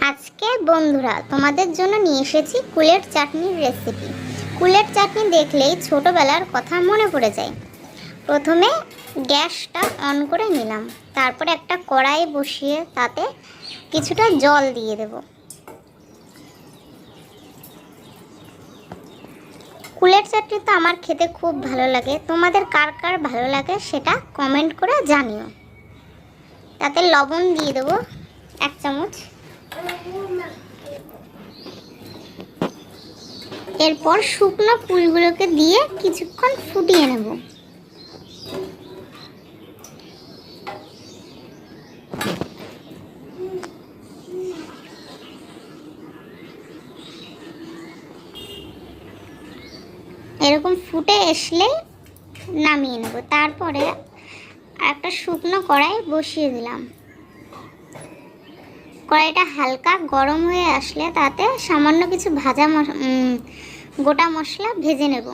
আজকে বন্ধুরা তোমাদের জন্য নিয়ে এসেছি কুলের চাটনির রেসিপি। কুলের চাটনি দেখলেই ছোটবেলার কথা মনে পড়ে যায়। প্রথমে গ্যাসটা অন করে নিলাম, তারপর একটা কড়াই বসিয়ে তাতে কিছুটা জল দিয়ে দেব। কুলের চাটনি তো আমার খেতে খুব ভালো লাগে, তোমাদের কার কার ভালো লাগে সেটা কমেন্ট করে জানিও। তাতে লবণ দিয়ে দেবো 1 চামচ। এরপর শুকনো ফুলগুলোকে দিয়ে কিছুক্ষণ ফুটিয়ে নেব। এরকম ফুটে আসলে নামিয়ে নেব। তারপরে একটা শুকনো কড়াই বসিয়ে দিলাম। কড়াইটা হালকা গরম হয়ে আসলে তাতে সামান্য কিছু গোটা মশলা ভেজে নেব।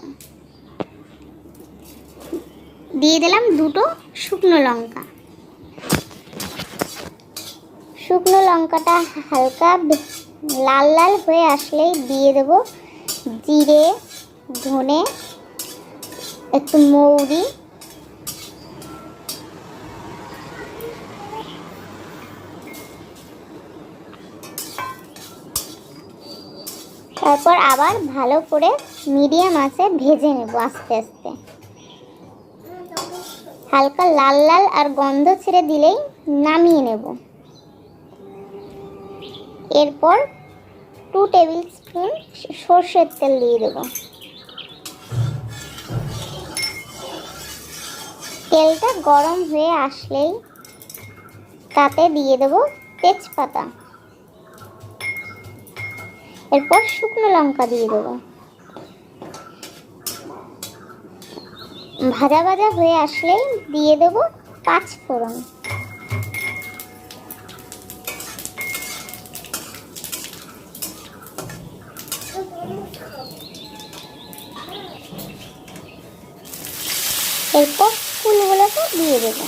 দিয়ে দিলাম 2টো শুকনো লঙ্কা। শুকনো লঙ্কাটা হালকা লাল লাল হয়ে আসলেই দিয়ে দেব জিরে, ধনে, একটু মৌরি, তারপর আবার ভালো করে মিডিয়াম আঁচে ভেজে নেব আস্তে আস্তে। হালকা লাল লাল আর গন্ধ ছেড়ে দিলেই নামিয়ে নেব। এরপর 2 টেবিল স্পুন সরষের তেল দিয়ে দেব। তেলটা গরম হয়ে আসলেই তাতে দিয়ে দেব তেজপাতা। এরপর শুকনো লঙ্কা দিয়ে দেব। ভাজা ভাজা হয়ে আসলেই দিয়ে দেব 5 ফোড়ন। এরপর ফুলগুলোকে দিয়ে দেব।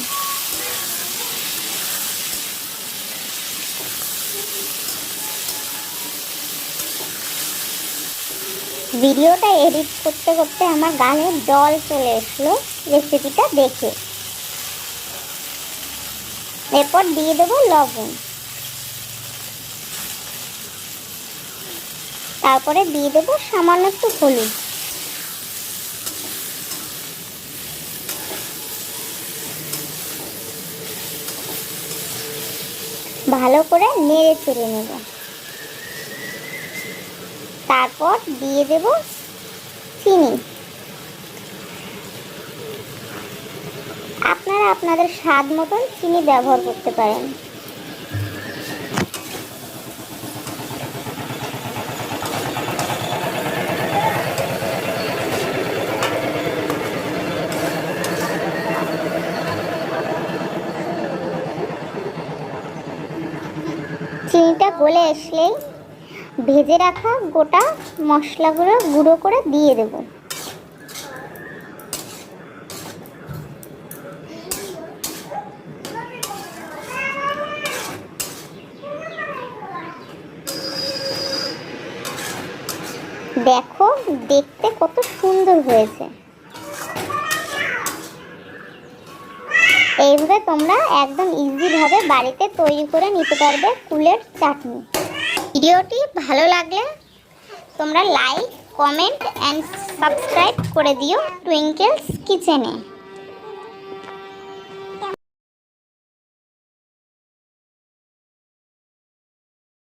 ভিডিওটা এডিট করতে করতে আমার গালে জল চলে আসলো রেসিপিটা দেখে। এরপর দিয়ে দেব লবণ। তারপরে দিয়ে দেব সামান্য একটু হলুদ। ভালো করে নেড়ে চেড়ে নেব। তারপর দিয়ে দেব চিনি। আপনারা আপনাদের স্বাদ মতন চিনি ব্যবহার করতে পারেন। চিনিটা গলে আসলেই ভেজে রাখা গোটা মশলাগুলো গুঁড়ো করে দিয়ে দেব। দেখো দেখতে কত সুন্দর হয়েছে। এইভাবে তোমরা একদম ইজিভাবে বাড়িতে তৈরি করে নিতে পারবে কুলের চাটনি। ভিডিওটি ভালো লাগলে তোমরা লাইক, কমেন্ট অ্যান্ড সাবস্ক্রাইব করে দিও টুইঙ্কেলস কিচেনে।